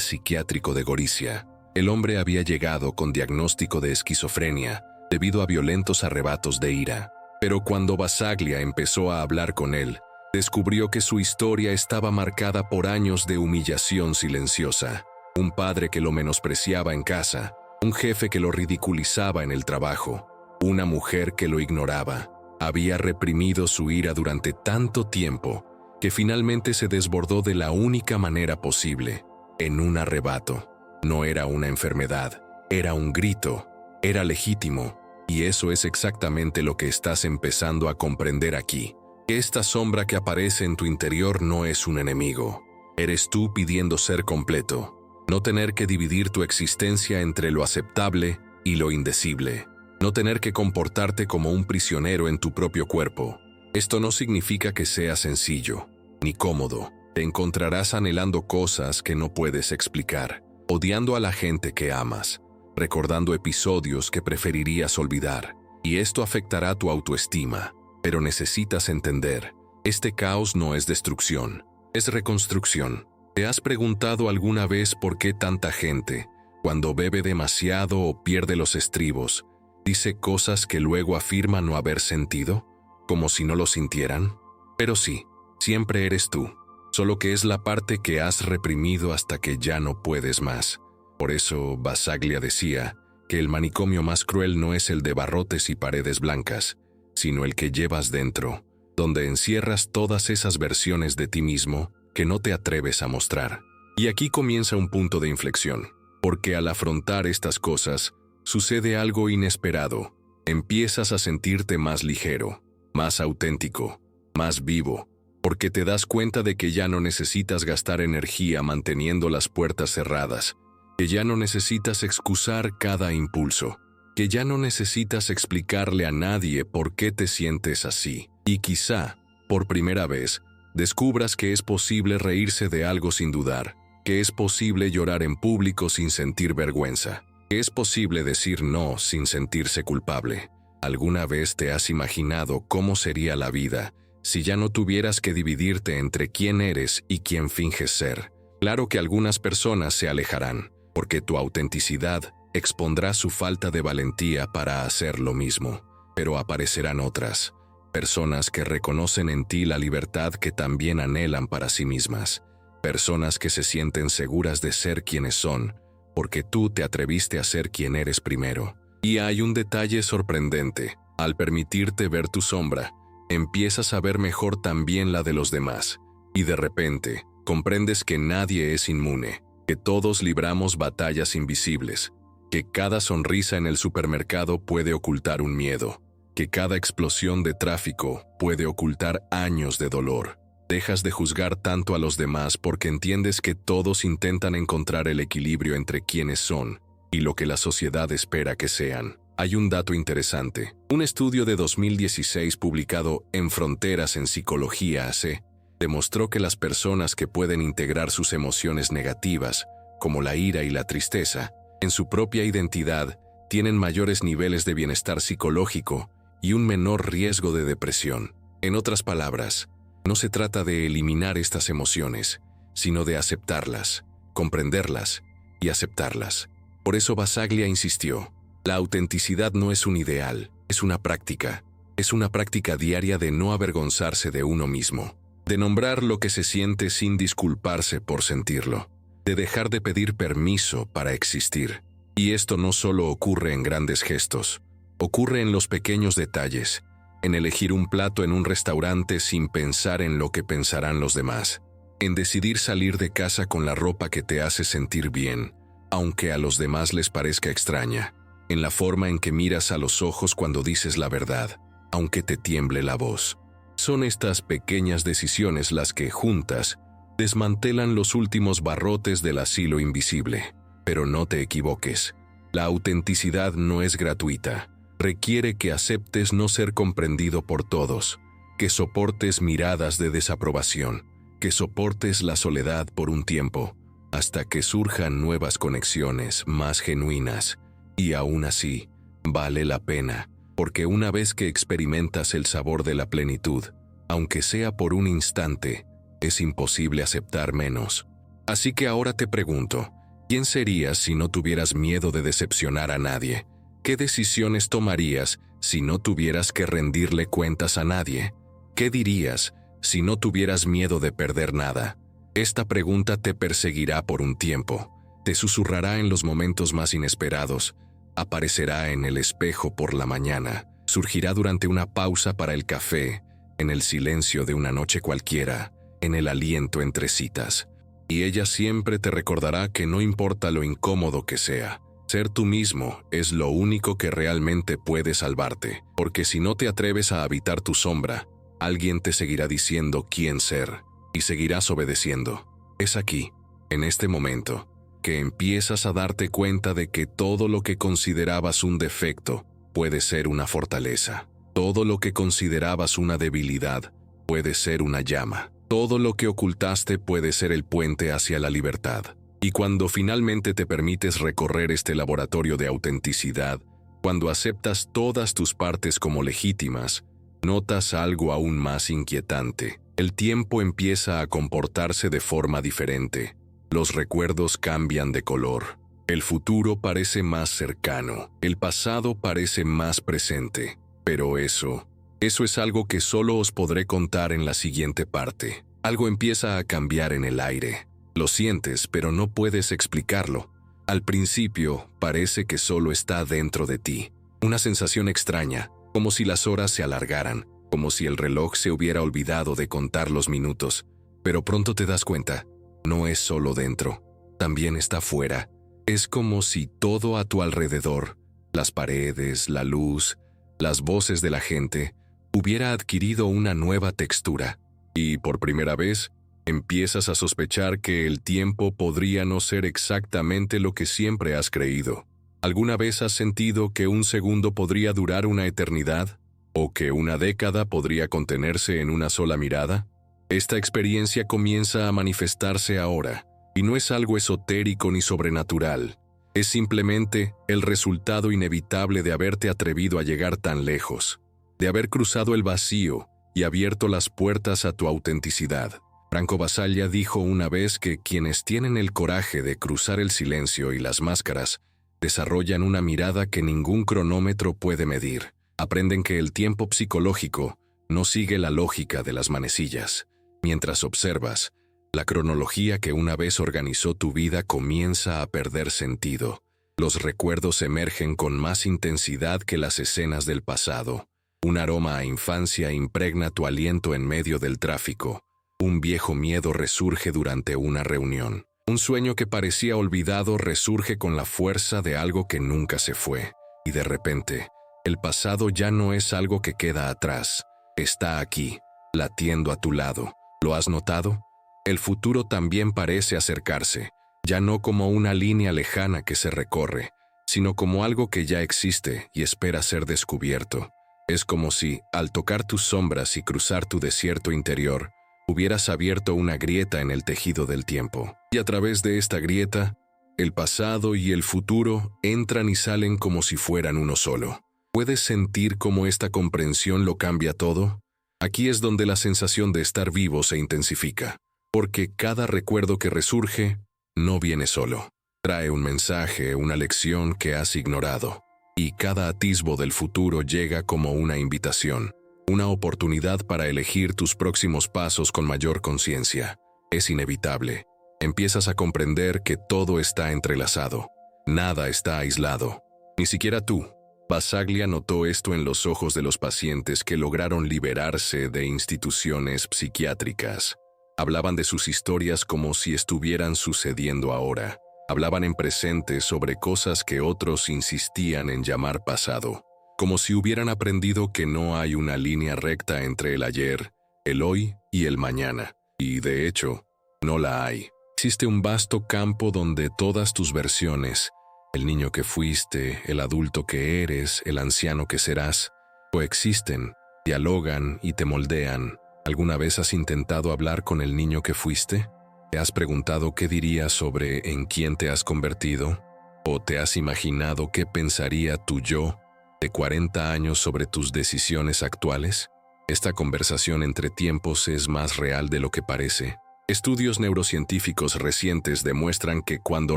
psiquiátrico de Gorizia. El hombre había llegado con diagnóstico de esquizofrenia debido a violentos arrebatos de ira. Pero cuando Bassaglia empezó a hablar con él, descubrió que su historia estaba marcada por años de humillación silenciosa. Un padre que lo menospreciaba en casa, un jefe que lo ridiculizaba en el trabajo, una mujer que lo ignoraba. Había reprimido su ira durante tanto tiempo que finalmente se desbordó de la única manera posible, en un arrebato. No era una enfermedad, era un grito, era legítimo, y eso es exactamente lo que estás empezando a comprender aquí. Que esta sombra que aparece en tu interior no es un enemigo. Eres tú pidiendo ser completo, no tener que dividir tu existencia entre lo aceptable y lo indecible. No tener que comportarte como un prisionero en tu propio cuerpo. Esto no significa que sea sencillo, ni cómodo. Te encontrarás anhelando cosas que no puedes explicar, odiando a la gente que amas, recordando episodios que preferirías olvidar, y esto afectará tu autoestima. Pero necesitas entender, este caos no es destrucción, es reconstrucción. ¿Te has preguntado alguna vez por qué tanta gente, cuando bebe demasiado o pierde los estribos, dice cosas que luego afirma no haber sentido, como si no lo sintieran? Pero sí, siempre eres tú, solo que es la parte que has reprimido hasta que ya no puedes más. Por eso Bassaglia decía que el manicomio más cruel no es el de barrotes y paredes blancas, sino el que llevas dentro, donde encierras todas esas versiones de ti mismo que no te atreves a mostrar. Y aquí comienza un punto de inflexión, porque al afrontar estas cosas, sucede algo inesperado. Empiezas a sentirte más ligero, más auténtico, más vivo, porque te das cuenta de que ya no necesitas gastar energía manteniendo las puertas cerradas, que ya no necesitas excusar cada impulso, que ya no necesitas explicarle a nadie por qué te sientes así. Y quizá, por primera vez, descubras que es posible reírse de algo sin dudar, que es posible llorar en público sin sentir vergüenza, que es posible decir no sin sentirse culpable. ¿Alguna vez te has imaginado cómo sería la vida si ya no tuvieras que dividirte entre quién eres y quién finges ser? Claro que algunas personas se alejarán, porque tu autenticidad expondrá su falta de valentía para hacer lo mismo, pero aparecerán otras, personas que reconocen en ti la libertad que también anhelan para sí mismas, personas que se sienten seguras de ser quienes son, porque tú te atreviste a ser quien eres primero. Y hay un detalle sorprendente: al permitirte ver tu sombra, empiezas a ver mejor también la de los demás, y de repente, comprendes que nadie es inmune, que todos libramos batallas invisibles, que cada sonrisa en el supermercado puede ocultar un miedo, que cada explosión de tráfico puede ocultar años de dolor. Dejas de juzgar tanto a los demás porque entiendes que todos intentan encontrar el equilibrio entre quienes son y lo que la sociedad espera que sean. Hay un dato interesante. Un estudio de 2016 publicado en Fronteras en Psicología AC demostró que las personas que pueden integrar sus emociones negativas, como la ira y la tristeza, en su propia identidad, tienen mayores niveles de bienestar psicológico y un menor riesgo de depresión. En otras palabras, no se trata de eliminar estas emociones, sino de aceptarlas, comprenderlas y aceptarlas. Por eso Basaglia insistió, la autenticidad no es un ideal, es una práctica. Es una práctica diaria de no avergonzarse de uno mismo, de nombrar lo que se siente sin disculparse por sentirlo, de dejar de pedir permiso para existir. Y esto no solo ocurre en grandes gestos, ocurre en los pequeños detalles, en elegir un plato en un restaurante sin pensar en lo que pensarán los demás, en decidir salir de casa con la ropa que te hace sentir bien, aunque a los demás les parezca extraña, en la forma en que miras a los ojos cuando dices la verdad, aunque te tiemble la voz. Son estas pequeñas decisiones las que, juntas, desmantelan los últimos barrotes del asilo invisible. Pero no te equivoques, la autenticidad no es gratuita. Requiere que aceptes no ser comprendido por todos, que soportes miradas de desaprobación, que soportes la soledad por un tiempo, hasta que surjan nuevas conexiones más genuinas. Y aún así, vale la pena, porque una vez que experimentas el sabor de la plenitud, aunque sea por un instante, es imposible aceptar menos. Así que ahora te pregunto, ¿quién serías si no tuvieras miedo de decepcionar a nadie? ¿Qué decisiones tomarías si no tuvieras que rendirle cuentas a nadie? ¿Qué dirías si no tuvieras miedo de perder nada? Esta pregunta te perseguirá por un tiempo, te susurrará en los momentos más inesperados, aparecerá en el espejo por la mañana, surgirá durante una pausa para el café, en el silencio de una noche cualquiera, en el aliento entre citas. Y ella siempre te recordará que no importa lo incómodo que sea, ser tú mismo es lo único que realmente puede salvarte, porque si no te atreves a habitar tu sombra, alguien te seguirá diciendo quién ser, y seguirás obedeciendo. Es aquí, en este momento, que empiezas a darte cuenta de que todo lo que considerabas un defecto puede ser una fortaleza. Todo lo que considerabas una debilidad puede ser una llama. Todo lo que ocultaste puede ser el puente hacia la libertad. Y cuando finalmente te permites recorrer este laboratorio de autenticidad, cuando aceptas todas tus partes como legítimas, notas algo aún más inquietante. El tiempo empieza a comportarse de forma diferente. Los recuerdos cambian de color. El futuro parece más cercano. El pasado parece más presente. Pero eso es algo que solo os podré contar en la siguiente parte. Algo empieza a cambiar en el aire. Lo sientes, pero no puedes explicarlo. Al principio, parece que solo está dentro de ti. Una sensación extraña, como si las horas se alargaran, como si el reloj se hubiera olvidado de contar los minutos. Pero pronto te das cuenta, no es solo dentro, también está fuera. Es como si todo a tu alrededor, las paredes, la luz, las voces de la gente, hubiera adquirido una nueva textura. Y por primera vez, empiezas a sospechar que el tiempo podría no ser exactamente lo que siempre has creído. ¿Alguna vez has sentido que un segundo podría durar una eternidad? ¿O que una década podría contenerse en una sola mirada? Esta experiencia comienza a manifestarse ahora, y no es algo esotérico ni sobrenatural. Es simplemente el resultado inevitable de haberte atrevido a llegar tan lejos, de haber cruzado el vacío y abierto las puertas a tu autenticidad. Franco Basaglia dijo una vez que quienes tienen el coraje de cruzar el silencio y las máscaras desarrollan una mirada que ningún cronómetro puede medir. Aprenden que el tiempo psicológico no sigue la lógica de las manecillas. Mientras observas, la cronología que una vez organizó tu vida comienza a perder sentido. Los recuerdos emergen con más intensidad que las escenas del pasado. Un aroma a infancia impregna tu aliento en medio del tráfico. Un viejo miedo resurge durante una reunión. Un sueño que parecía olvidado resurge con la fuerza de algo que nunca se fue. Y de repente, el pasado ya no es algo que queda atrás. Está aquí, latiendo a tu lado. ¿Lo has notado? El futuro también parece acercarse, ya no como una línea lejana que se recorre, sino como algo que ya existe y espera ser descubierto. Es como si, al tocar tus sombras y cruzar tu desierto interior, hubieras abierto una grieta en el tejido del tiempo. Y a través de esta grieta, el pasado y el futuro entran y salen como si fueran uno solo. ¿Puedes sentir cómo esta comprensión lo cambia todo? Aquí es donde la sensación de estar vivo se intensifica, porque cada recuerdo que resurge no viene solo. Trae un mensaje, una lección que has ignorado, y cada atisbo del futuro llega como una invitación, una oportunidad para elegir tus próximos pasos con mayor conciencia. Es inevitable. Empiezas a comprender que todo está entrelazado. Nada está aislado. Ni siquiera tú. Bassaglia notó esto en los ojos de los pacientes que lograron liberarse de instituciones psiquiátricas. Hablaban de sus historias como si estuvieran sucediendo ahora. Hablaban en presente sobre cosas que otros insistían en llamar pasado, como si hubieran aprendido que no hay una línea recta entre el ayer, el hoy y el mañana. Y de hecho, no la hay. Existe un vasto campo donde todas tus versiones, el niño que fuiste, el adulto que eres, el anciano que serás, coexisten, dialogan y te moldean. ¿Alguna vez has intentado hablar con el niño que fuiste? ¿Te has preguntado qué diría sobre en quién te has convertido? ¿O te has imaginado qué pensaría tu yo de 40 años sobre tus decisiones actuales? Esta conversación entre tiempos es más real de lo que parece. Estudios neurocientíficos recientes demuestran que cuando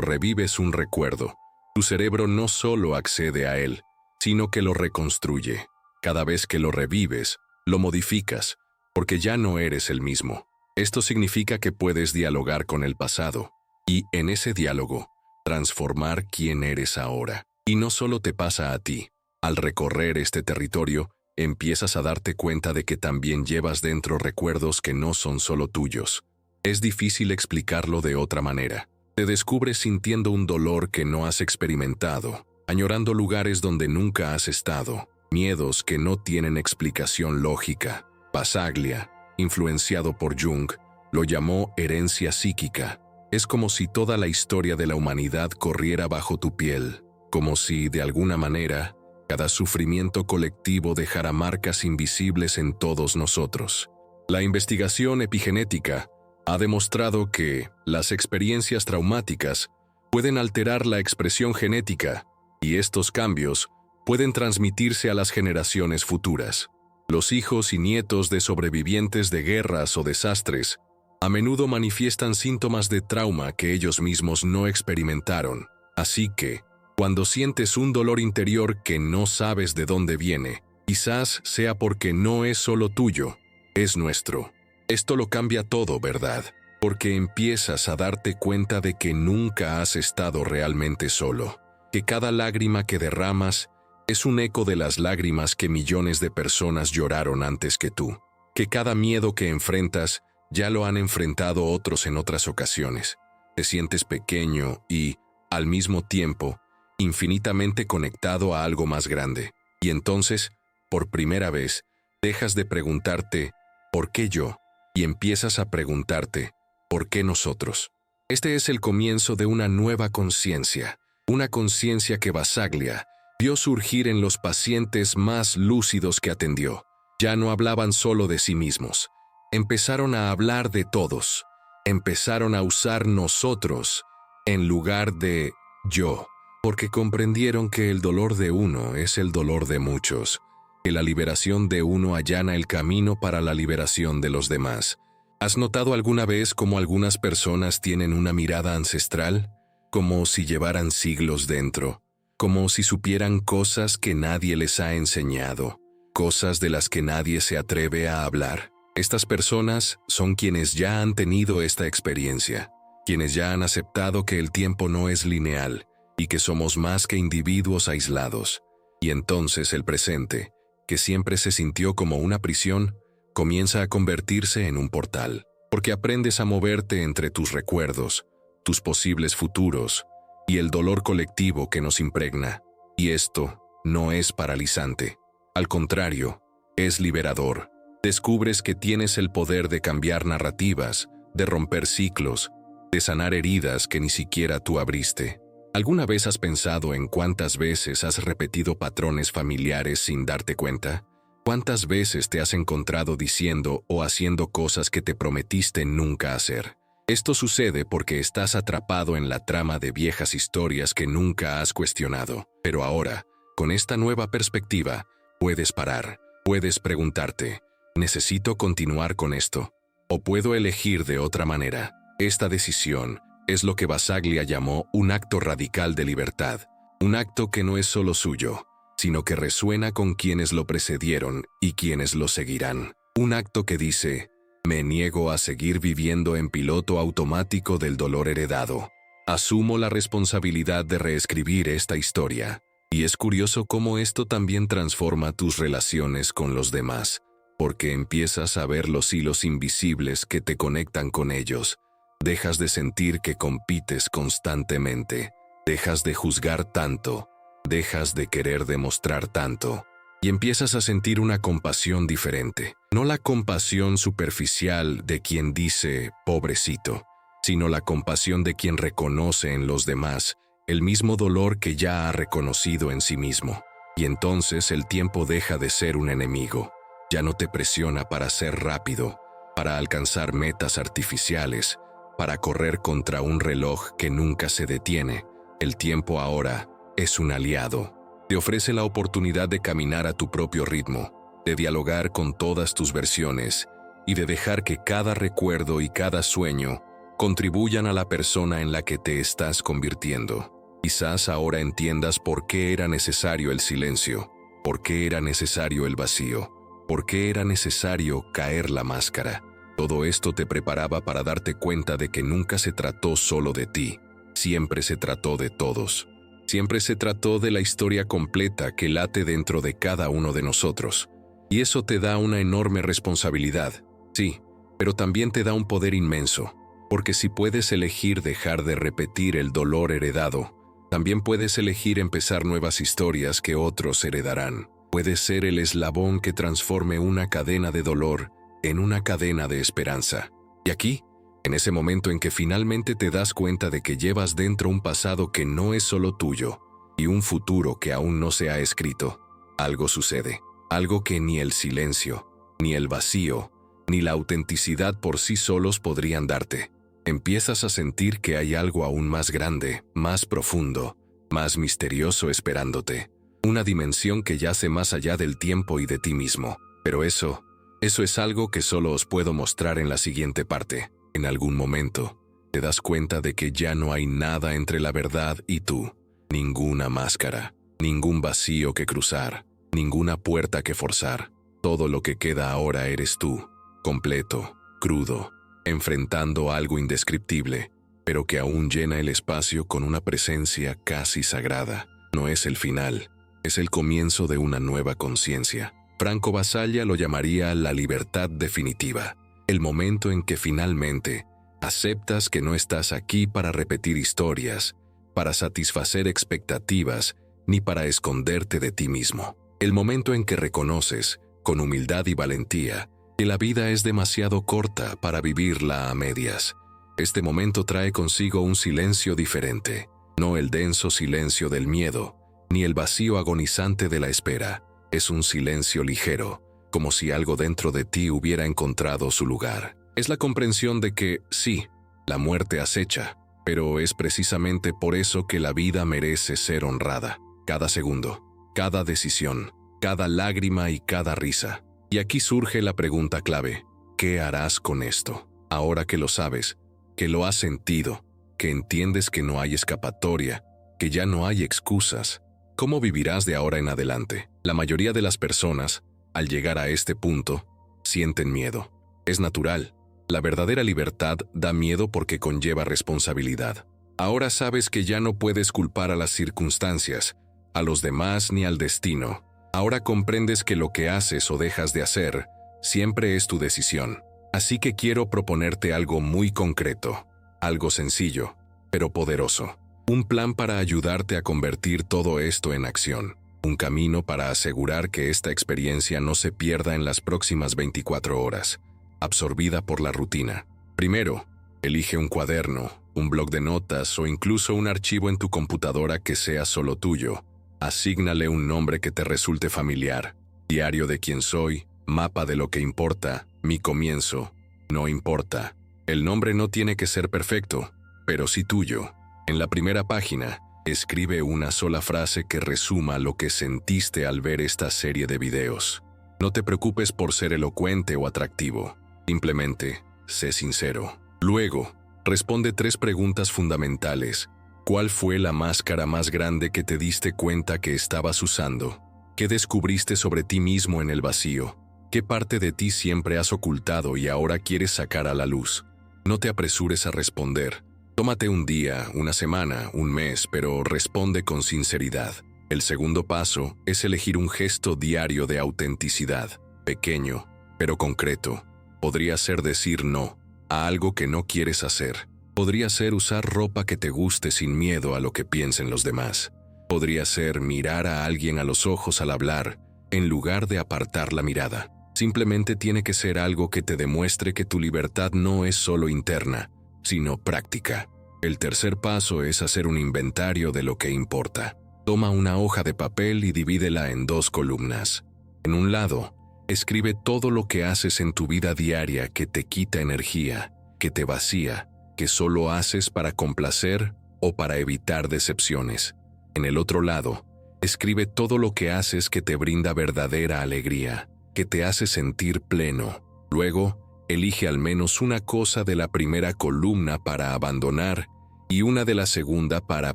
revives un recuerdo, tu cerebro no solo accede a él, sino que lo reconstruye. Cada vez que lo revives, lo modificas, porque ya no eres el mismo. Esto significa que puedes dialogar con el pasado, y en ese diálogo, transformar quién eres ahora. Y no solo te pasa a ti. Al recorrer este territorio, empiezas a darte cuenta de que también llevas dentro recuerdos que no son solo tuyos. Es difícil explicarlo de otra manera. Te descubres sintiendo un dolor que no has experimentado, añorando lugares donde nunca has estado, miedos que no tienen explicación lógica. Bassaglia, influenciado por Jung, lo llamó herencia psíquica. Es como si toda la historia de la humanidad corriera bajo tu piel, como si, de alguna manera, cada sufrimiento colectivo dejara marcas invisibles en todos nosotros. La investigación epigenética ha demostrado que las experiencias traumáticas pueden alterar la expresión genética y estos cambios pueden transmitirse a las generaciones futuras. Los hijos y nietos de sobrevivientes de guerras o desastres a menudo manifiestan síntomas de trauma que ellos mismos no experimentaron. Así que, cuando sientes un dolor interior que no sabes de dónde viene, quizás sea porque no es solo tuyo, es nuestro. Esto lo cambia todo, ¿verdad? Porque empiezas a darte cuenta de que nunca has estado realmente solo, que cada lágrima que derramas es un eco de las lágrimas que millones de personas lloraron antes que tú, que cada miedo que enfrentas ya lo han enfrentado otros en otras ocasiones. Te sientes pequeño y, al mismo tiempo, infinitamente conectado a algo más grande. Y entonces, por primera vez, dejas de preguntarte ¿por qué yo? Y empiezas a preguntarte ¿por qué nosotros? Este es el comienzo de una nueva conciencia, una conciencia que Bassaglia vio surgir en los pacientes más lúcidos que atendió. Ya no hablaban solo de sí mismos. Empezaron a hablar de todos. Empezaron a usar nosotros en lugar de yo, porque comprendieron que el dolor de uno es el dolor de muchos, que la liberación de uno allana el camino para la liberación de los demás. ¿Has notado alguna vez cómo algunas personas tienen una mirada ancestral? Como si llevaran siglos dentro, como si supieran cosas que nadie les ha enseñado, cosas de las que nadie se atreve a hablar. Estas personas son quienes ya han tenido esta experiencia, quienes ya han aceptado que el tiempo no es lineal y que somos más que individuos aislados. Y entonces el presente, que siempre se sintió como una prisión, comienza a convertirse en un portal. porque aprendes a moverte entre tus recuerdos, tus posibles futuros y el dolor colectivo que nos impregna. Y esto no es paralizante. Al contrario, es liberador. Descubres que tienes el poder de cambiar narrativas, de romper ciclos, de sanar heridas que ni siquiera tú abriste. ¿Alguna vez has pensado en cuántas veces has repetido patrones familiares sin darte cuenta? ¿Cuántas veces te has encontrado diciendo o haciendo cosas que te prometiste nunca hacer? Esto sucede porque estás atrapado en la trama de viejas historias que nunca has cuestionado. Pero ahora, con esta nueva perspectiva, puedes parar, puedes preguntarte, ¿necesito continuar con esto? ¿O puedo elegir de otra manera? Esta decisión es lo que Basaglia llamó un acto radical de libertad, un acto que no es solo suyo, sino que resuena con quienes lo precedieron y quienes lo seguirán. Un acto que dice, me niego a seguir viviendo en piloto automático del dolor heredado. Asumo la responsabilidad de reescribir esta historia. Y es curioso cómo esto también transforma tus relaciones con los demás, porque empiezas a ver los hilos invisibles que te conectan con ellos. Dejas de sentir que compites constantemente, dejas de juzgar tanto, dejas de querer demostrar tanto, y empiezas a sentir una compasión diferente. No la compasión superficial de quien dice pobrecito, sino la compasión de quien reconoce en los demás el mismo dolor que ya ha reconocido en sí mismo. Y entonces el tiempo deja de ser un enemigo. Ya no te presiona para ser rápido, para alcanzar metas artificiales, para correr contra un reloj que nunca se detiene. El tiempo ahora es un aliado. Te ofrece la oportunidad de caminar a tu propio ritmo, de dialogar con todas tus versiones y de dejar que cada recuerdo y cada sueño contribuyan a la persona en la que te estás convirtiendo. Quizás ahora entiendas por qué era necesario el silencio, por qué era necesario el vacío, por qué era necesario caer la máscara. Todo esto te preparaba para darte cuenta de que nunca se trató solo de ti, siempre se trató de todos. Siempre se trató de la historia completa que late dentro de cada uno de nosotros. Y eso te da una enorme responsabilidad, sí, pero también te da un poder inmenso, porque si puedes elegir dejar de repetir el dolor heredado, también puedes elegir empezar nuevas historias que otros heredarán. Puedes ser el eslabón que transforme una cadena de dolor en una cadena de esperanza. Y aquí, en ese momento en que finalmente te das cuenta de que llevas dentro un pasado que no es solo tuyo y un futuro que aún no se ha escrito, algo sucede, algo que ni el silencio, ni el vacío, ni la autenticidad por sí solos podrían darte. Empiezas a sentir que hay algo aún más grande, más profundo, más misterioso esperándote. Una dimensión que yace más allá del tiempo y de ti mismo. Pero eso es algo que solo os puedo mostrar en la siguiente parte. En algún momento, te das cuenta de que ya no hay nada entre la verdad y tú. Ninguna máscara, ningún vacío que cruzar, ninguna puerta que forzar. Todo lo que queda ahora eres tú, completo, crudo, enfrentando algo indescriptible, pero que aún llena el espacio con una presencia casi sagrada. No es el final, es el comienzo de una nueva conciencia. Franco Basaglia lo llamaría la libertad definitiva, el momento en que finalmente aceptas que no estás aquí para repetir historias, para satisfacer expectativas, ni para esconderte de ti mismo. El momento en que reconoces, con humildad y valentía, que la vida es demasiado corta para vivirla a medias. Este momento trae consigo un silencio diferente, no el denso silencio del miedo, ni el vacío agonizante de la espera. Es un silencio ligero, como si algo dentro de ti hubiera encontrado su lugar. Es la comprensión de que, sí, la muerte acecha, pero es precisamente por eso que la vida merece ser honrada. Cada segundo, cada decisión, cada lágrima y cada risa. Y aquí surge la pregunta clave: ¿qué harás con esto? Ahora que lo sabes, que lo has sentido, que entiendes que no hay escapatoria, que ya no hay excusas, ¿cómo vivirás de ahora en adelante? La mayoría de las personas, al llegar a este punto, sienten miedo. Es natural. La verdadera libertad da miedo porque conlleva responsabilidad. Ahora sabes que ya no puedes culpar a las circunstancias, a los demás ni al destino. Ahora comprendes que lo que haces o dejas de hacer siempre es tu decisión. Así que quiero proponerte algo muy concreto, algo sencillo, pero poderoso. Un plan para ayudarte a convertir todo esto en acción. Un camino para asegurar que esta experiencia no se pierda en las próximas 24 horas, absorbida por la rutina. Primero, elige un cuaderno, un bloc de notas o incluso un archivo en tu computadora que sea solo tuyo. Asígnale un nombre que te resulte familiar. Diario de quién soy, mapa de lo que importa, mi comienzo. No importa. El nombre no tiene que ser perfecto, pero sí tuyo. En la primera página, escribe una sola frase que resuma lo que sentiste al ver esta serie de videos. No te preocupes por ser elocuente o atractivo. Simplemente, sé sincero. Luego, responde 3 preguntas fundamentales. ¿Cuál fue la máscara más grande que te diste cuenta que estabas usando? ¿Qué descubriste sobre ti mismo en el vacío? ¿Qué parte de ti siempre has ocultado y ahora quieres sacar a la luz? No te apresures a responder. Tómate un día, una semana, un mes, pero responde con sinceridad. El segundo paso es elegir un gesto diario de autenticidad, pequeño, pero concreto. Podría ser decir no a algo que no quieres hacer. Podría ser usar ropa que te guste sin miedo a lo que piensen los demás. Podría ser mirar a alguien a los ojos al hablar, en lugar de apartar la mirada. Simplemente tiene que ser algo que te demuestre que tu libertad no es solo interna, sino práctica. El tercer paso es hacer un inventario de lo que importa. Toma una hoja de papel y divídela en 2 columnas. En un lado, escribe todo lo que haces en tu vida diaria que te quita energía, que te vacía, que solo haces para complacer o para evitar decepciones. En el otro lado, escribe todo lo que haces que te brinda verdadera alegría, que te hace sentir pleno. Luego, elige al menos una cosa de la primera columna para abandonar y una de la segunda para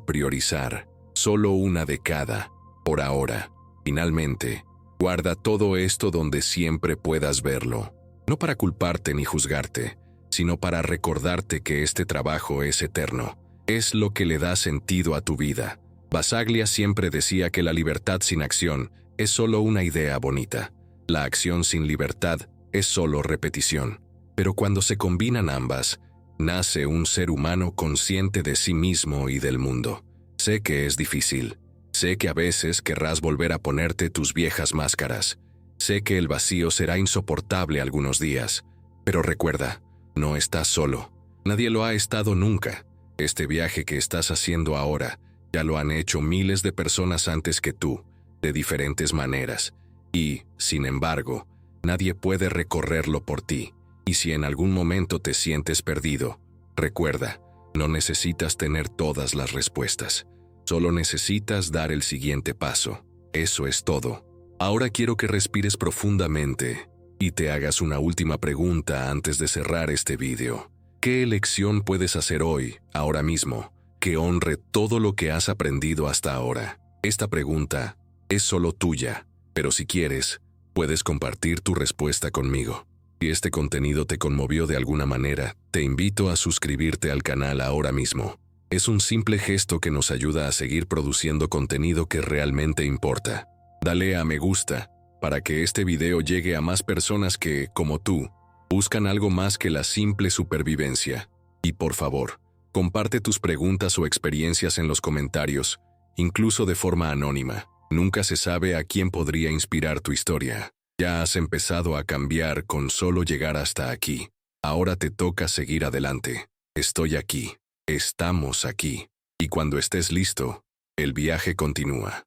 priorizar. Solo una de cada, por ahora. Finalmente, guarda todo esto donde siempre puedas verlo. No para culparte ni juzgarte, sino para recordarte que este trabajo es eterno. Es lo que le da sentido a tu vida. Basaglia siempre decía que la libertad sin acción es solo una idea bonita. La acción sin libertad es solo repetición. Pero cuando se combinan ambas, nace un ser humano consciente de sí mismo y del mundo. Sé que es difícil. Sé que a veces querrás volver a ponerte tus viejas máscaras. Sé que el vacío será insoportable algunos días. Pero recuerda, no estás solo. Nadie lo ha estado nunca. Este viaje que estás haciendo ahora, ya lo han hecho miles de personas antes que tú, de diferentes maneras. Y, sin embargo, nadie puede recorrerlo por ti. Y si en algún momento te sientes perdido, recuerda, no necesitas tener todas las respuestas. Solo necesitas dar el siguiente paso. Eso es todo. Ahora quiero que respires profundamente y te hagas una última pregunta antes de cerrar este vídeo. ¿Qué elección puedes hacer hoy, ahora mismo, que honre todo lo que has aprendido hasta ahora? Esta pregunta es solo tuya, pero si quieres, puedes compartir tu respuesta conmigo. Si este contenido te conmovió de alguna manera, te invito a suscribirte al canal ahora mismo. Es un simple gesto que nos ayuda a seguir produciendo contenido que realmente importa. Dale a me gusta para que este video llegue a más personas que, como tú, buscan algo más que la simple supervivencia. Y por favor, comparte tus preguntas o experiencias en los comentarios, incluso de forma anónima. Nunca se sabe a quién podría inspirar tu historia. Ya has empezado a cambiar con solo llegar hasta aquí. Ahora te toca seguir adelante. Estoy aquí. Estamos aquí. Y cuando estés listo, el viaje continúa.